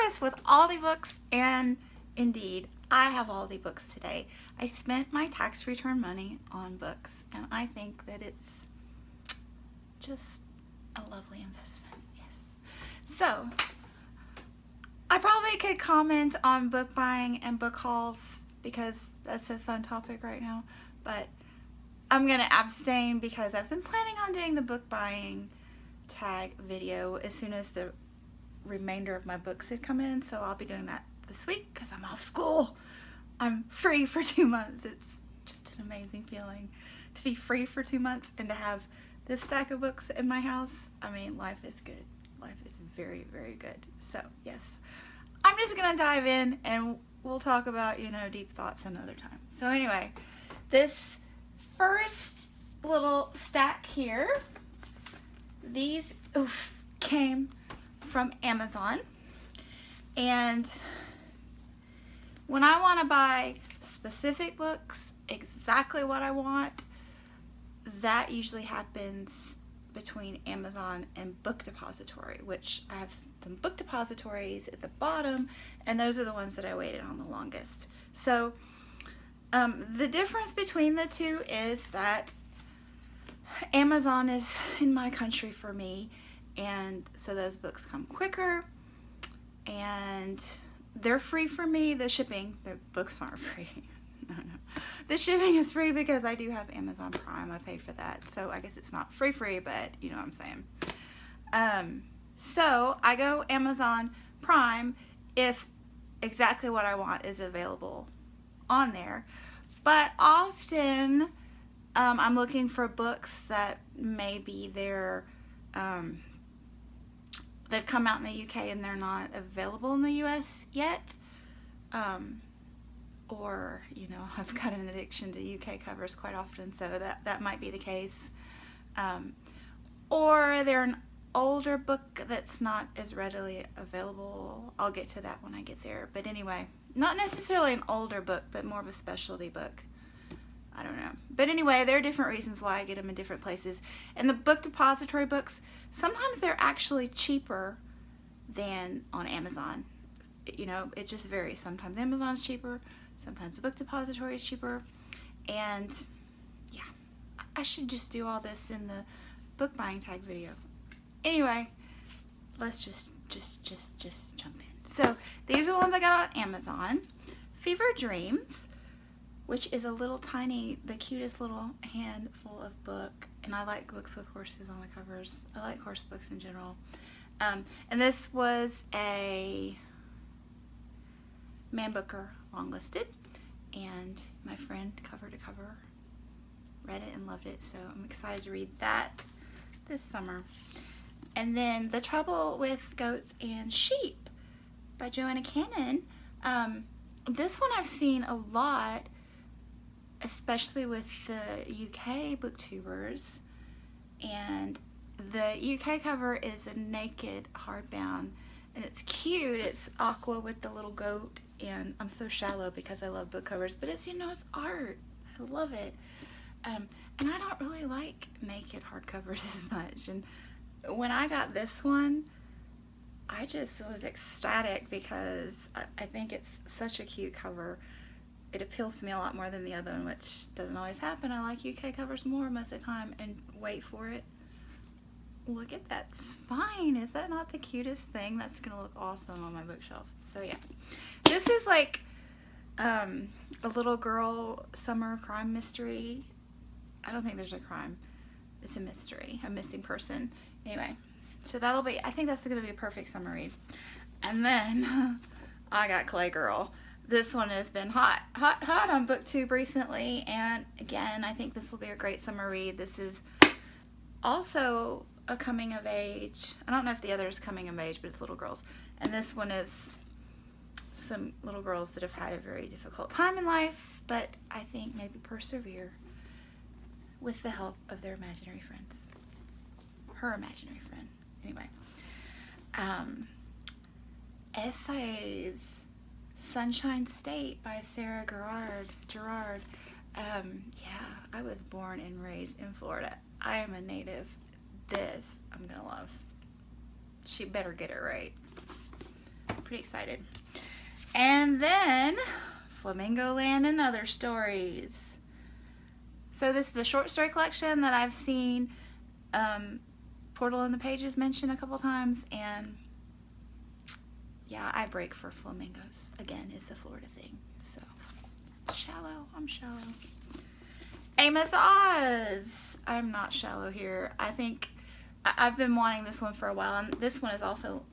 Booktubers with Aldi Books, and indeed, I have Aldi Books today. I spent my tax return money on books, and I think that it's just a lovely investment, yes. So, I probably could comment on book buying and book hauls because that's a fun topic right now, but I'm going to abstain because I've been planning on doing the book buying tag video as soon as the remainder of my books had come in, so I'll be doing that this week because I'm off school. I'm free for 2 months. It's just an amazing feeling to be free for 2 months and to have this stack of books in my house. I mean, life is good. Life is very, very good. So, yes. I'm just going to dive in and we'll talk about, deep thoughts another time. So, anyway, this first little stack here, these came from Amazon, and when I want to buy specific books, exactly what I want, that usually happens between Amazon and Book Depository, which I have some Book Depositories at the bottom, and those are the ones that I waited on the longest. So the difference between the two is that Amazon is in my country for me, and so those books come quicker and they're free for me. The shipping, the books aren't free. No. The shipping is free because I do have Amazon Prime. I paid for that. So I guess it's not free, but you know what I'm saying. So I go Amazon Prime if exactly what I want is available on there. But often I'm looking for books that maybe they've come out in the UK and they're not available in the US yet. Or, I've got an addiction to UK covers quite often, so that might be the case. Or they're an older book that's not as readily available. I'll get to that when I get there. But anyway, not necessarily an older book, but more of a specialty book. I don't know. But anyway, there are different reasons why I get them in different places. And the Book Depository books, sometimes they're actually cheaper than on Amazon. It just varies. Sometimes Amazon's cheaper, sometimes the Book Depository is cheaper. And yeah, I should just do all this in the book buying tag video. Anyway, let's just jump in. So these are the ones I got on Amazon. Fever Dreams, which is a little tiny, the cutest little handful of book. And I like books with horses on the covers. I like horse books in general. And this was a Man Booker longlisted. And my friend, cover to cover, read it and loved it. So I'm excited to read that this summer. And then The Trouble with Goats and Sheep by Joanna Cannon. This one I've seen a lot, especially with the UK Booktubers, and the UK cover is a naked hardbound, and it's cute. It's aqua with the little goat, and I'm so shallow because I love book covers, but it's it's art. I love it, and I don't really like naked hardcovers as much. And when I got this one, I just was ecstatic because I think it's such a cute cover. It appeals to me a lot more than the other one, which doesn't always happen. I like UK covers more most of the time. And wait for it. Look at that spine. Is that not the cutest thing? That's going to look awesome on my bookshelf. So yeah. This is like a little girl summer crime mystery. I don't think there's a crime. It's a mystery. A missing person. Anyway. So I think that's going to be a perfect summer read. And then I got Clay Girl. This one has been hot on BookTube recently, and again, I think this will be a great summer read. This is also a coming of age. I don't know if the other is coming of age, but it's little girls. And this one is some little girls that have had a very difficult time in life, but I think maybe persevere with the help of their imaginary friends. Her imaginary friend. Anyway. Essays. Sunshine State by Sarah Gerard. Yeah, I was born and raised in Florida. I am a native. This I'm gonna love. She better get it right. pretty excited. And then Flamingo Land and Other Stories. So this is a short story collection that I've seen Portal in the Pages mentioned a couple times, and yeah, I break for flamingos. Again, it's a Florida thing. So shallow, I'm shallow. Amos Oz. I'm not shallow here. I think I've been wanting this one for a while, and this one is also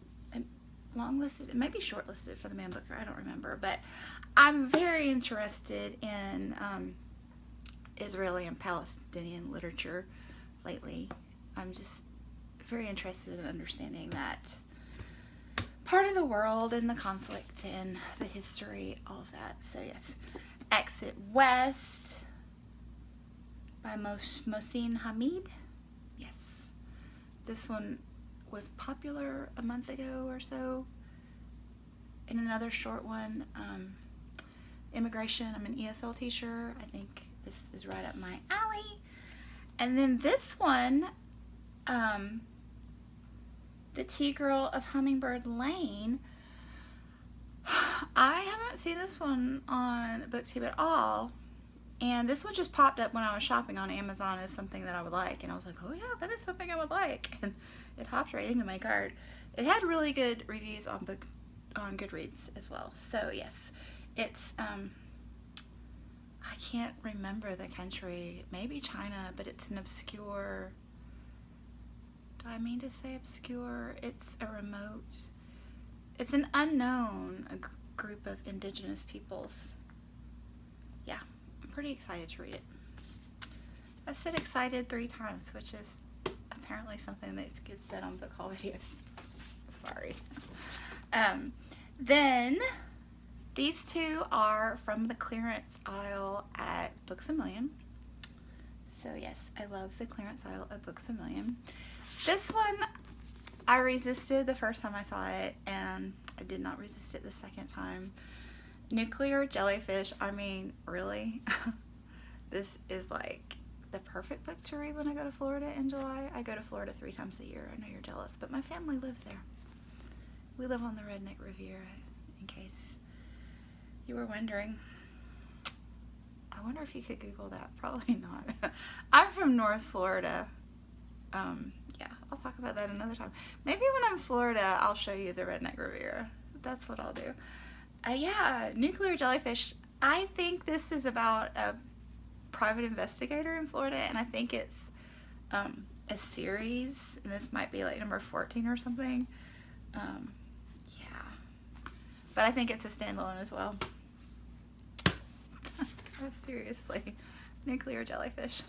long listed, maybe short listed for the Man Booker, I don't remember, but I'm very interested in Israeli and Palestinian literature lately. I'm just very interested in understanding that part of the world and the conflict and the history, all of that. So yes, Exit West by Mohsin Hamid. Yes, this one was popular a month ago or so. And another short one, Immigration. I'm an ESL teacher. I think this is right up my alley. And then this one, The Tea Girl of Hummingbird Lane. I haven't seen this one on BookTube at all. And this one just popped up when I was shopping on Amazon as something that I would like. And I was like, oh yeah, that is something I would like. And it hopped right into my cart. It had really good reviews on Goodreads as well. So yes, it's, I can't remember the country. Maybe China, but it's an obscure, do I mean to say obscure? It's a remote, it's an unknown group of indigenous peoples. Yeah, I'm pretty excited to read it. I've said excited 3 times, which is apparently something that gets said on book haul videos. Sorry. Then these two are from the clearance aisle at Books A Million. So yes, I love the clearance aisle at Books A Million. This one I resisted the first time I saw it, and I did not resist it the second time. Nuclear Jellyfish. I mean, really? This is like the perfect book to read when I go to Florida in July. I go to Florida 3 times a year. I know you're jealous, but my family lives there. We live on the Redneck Riviera, in case you were wondering. I wonder if you could Google that. Probably not. I'm from North Florida. Yeah, I'll talk about that another time. Maybe when I'm in Florida, I'll show you the Redneck Riviera. That's what I'll do. Yeah, Nuclear Jellyfish. I think this is about a private investigator in Florida, and I think it's a series, and this might be like number 14 or something. Yeah, but I think it's a standalone as well. Oh, seriously, Nuclear Jellyfish.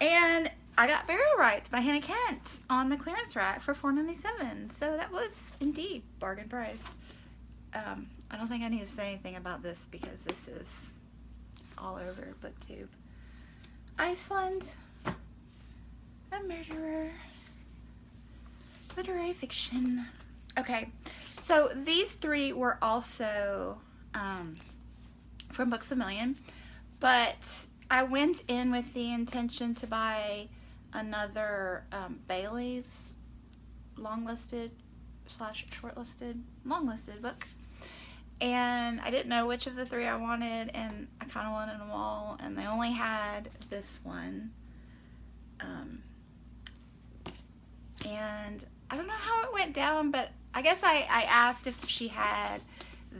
And I got Burial Rights by Hannah Kent on the clearance rack for $4.97, so that was indeed bargain priced. I don't think I need to say anything about this because this is all over BookTube. Iceland, a murderer, literary fiction. Okay, so these 3 were also from Books A Million, but I went in with the intention to buy another Bailey's long-listed / short-listed, long-listed book. And I didn't know which of the 3 I wanted, and I kind of wanted them all, and they only had this one. And I don't know how it went down, but I guess I asked if she had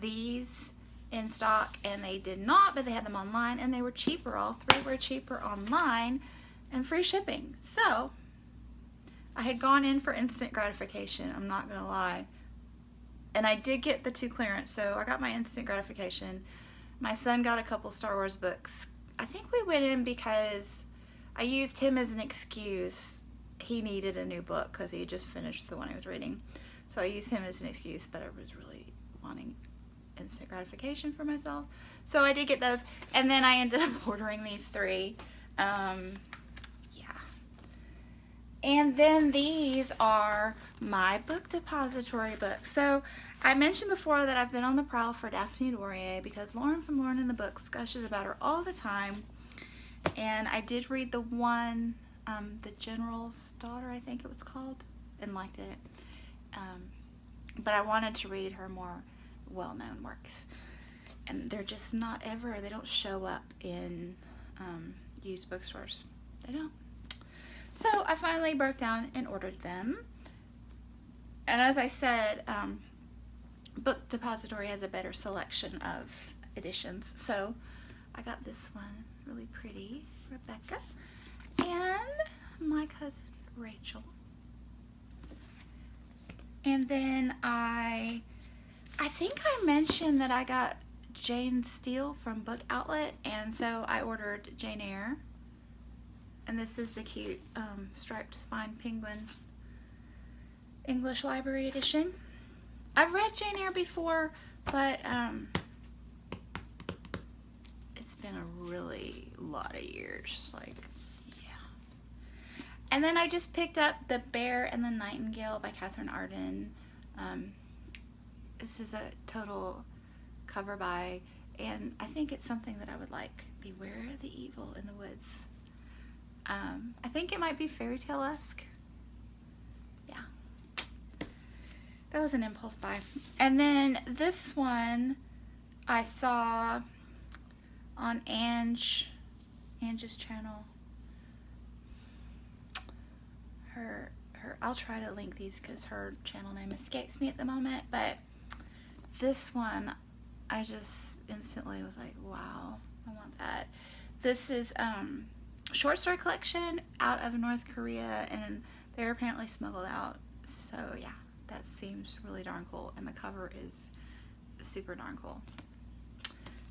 these in stock, and they did not, but they had them online, and they were cheaper. All 3 were cheaper online and free shipping. So I had gone in for instant gratification, I'm not gonna lie. And I did get the 2 clearance, so I got my instant gratification. My son got a couple Star Wars books. I think we went in because I used him as an excuse. He needed a new book because he had just finished the one he was reading. So I used him as an excuse, but I was really wanting instant gratification for myself. So I did get those, and then I ended up ordering these 3. And then these are my book depository books. So I mentioned before that I've been on the prowl for Daphne DuMaurier because Lauren from Lauren in the Books gushes about her all the time. And I did read the one, The General's Daughter, I think it was called, and liked it. but I wanted to read her more well-known works. And they're just not ever, they don't show up in used bookstores. They don't. So I finally broke down and ordered them. And as I said, Book Depository has a better selection of editions. So I got this one, really pretty, Rebecca, and my cousin Rachel. And then I think I mentioned that I got Jane Steele from Book Outlet, and so I ordered Jane Eyre. And this is the cute striped spine penguin English Library Edition. I've read Jane Eyre before, but it's been a really lot of years. Like, yeah. And then I just picked up The Bear and the Nightingale by Catherine Arden. This is a total cover buy, and I think it's something that I would like. Beware the Evil in the Woods. I think it might be fairy tale-esque. Yeah. That was an impulse buy. And then this one I saw on Ange's channel. I'll try to link these because her channel name escapes me at the moment, but this one I just instantly was like, wow, I want that. This is short story collection out of North Korea, and they're apparently smuggled out. So yeah, that seems really darn cool, and the cover is super darn cool.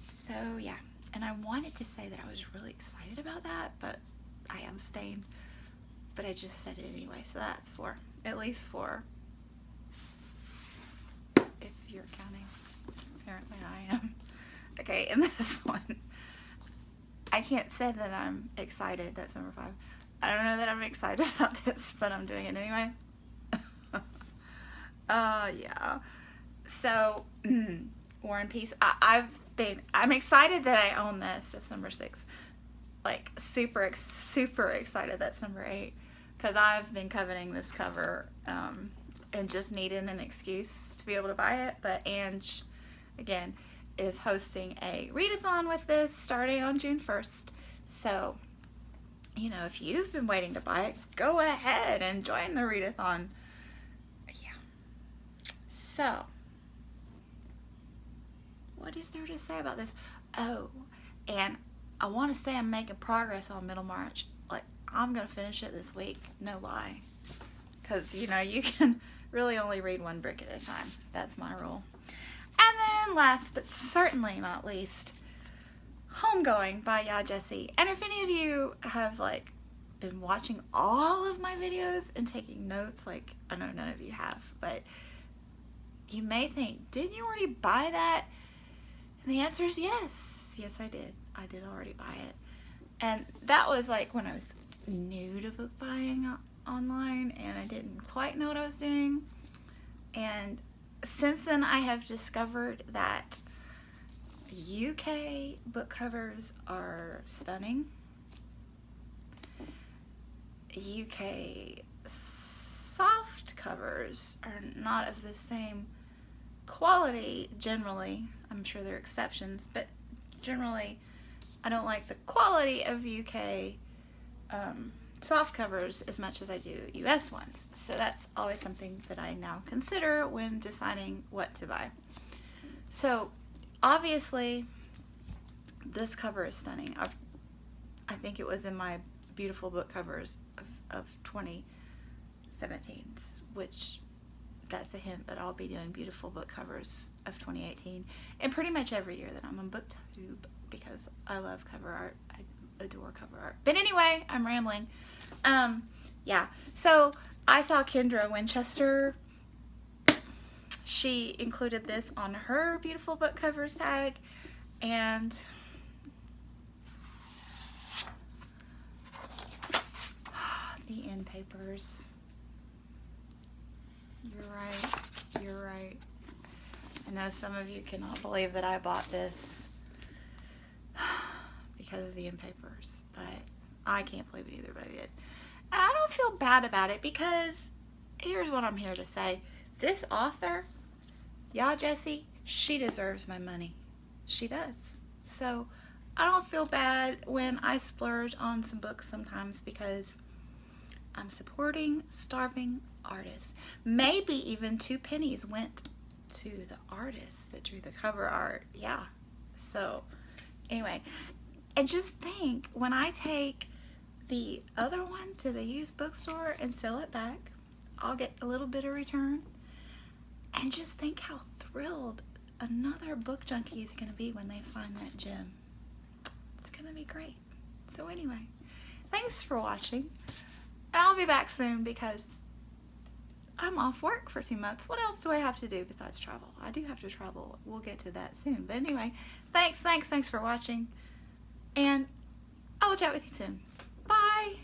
So yeah, and I wanted to say that I was really excited about that, but I abstained. But I just said it anyway, so that's for at least 4, if you're counting. Apparently I am. Okay, and this one, I can't say that I'm excited. That's number 5. I don't know that I'm excited about this, but I'm doing it anyway. Yeah. So, War and Peace. I'm excited that I own this. That's number 6. Like, super excited. That's number 8. Because I've been coveting this cover and just needed an excuse to be able to buy it. But Ange, again, is hosting a readathon with this starting on June 1st. So, you know, if you've been waiting to buy it, go ahead and join the readathon. Yeah. So, what is there to say about this? Oh, and I want to say I'm making progress on Middlemarch. Like, I'm going to finish it this week. No lie. Because, you know, you can really only read one brick at a time. That's my rule. And then last but certainly not least, Homegoing by Ya Jessie. And if any of you have, like, been watching all of my videos and taking notes, like, I know none of you have, but you may think, didn't you already buy that? And the answer is yes. Yes, I did. I did already buy it. And that was like when I was new to book buying online and I didn't quite know what I was doing. And since then I have discovered that UK book covers are stunning. UK soft covers are not of the same quality generally. I'm sure there are exceptions, but generally I don't like the quality of UK soft covers as much as I do US ones. So that's always something that I now consider when deciding what to buy. So obviously this cover is stunning. I think it was in my beautiful book covers of 2017, which that's a hint that I'll be doing beautiful book covers of 2018 and pretty much every year that I'm on Booktube, because I love cover art. I adore cover art. But anyway, I'm rambling. Yeah, so I saw Kendra Winchester. She included this on her beautiful book covers tag, and the end papers. You're right. I know some of you cannot believe that I bought this because of the end papers, but I can't believe it either, but I did. And I don't feel bad about it because here's what I'm here to say. This author Y'all, Jessie, she deserves my money. She does. So I don't feel bad when I splurge on some books sometimes because I'm supporting starving artists. Maybe even 2 pennies went to the artist that drew the cover art. Yeah. So anyway, and just think, when I take the other one to the used bookstore and sell it back, I'll get a little bit of return. And just think how thrilled another book junkie is going to be when they find that gem. It's going to be great. So anyway, thanks for watching. And I'll be back soon because I'm off work for 2 months. What else do I have to do besides travel? I do have to travel. We'll get to that soon. But anyway, thanks for watching. And I will chat with you soon. Bye.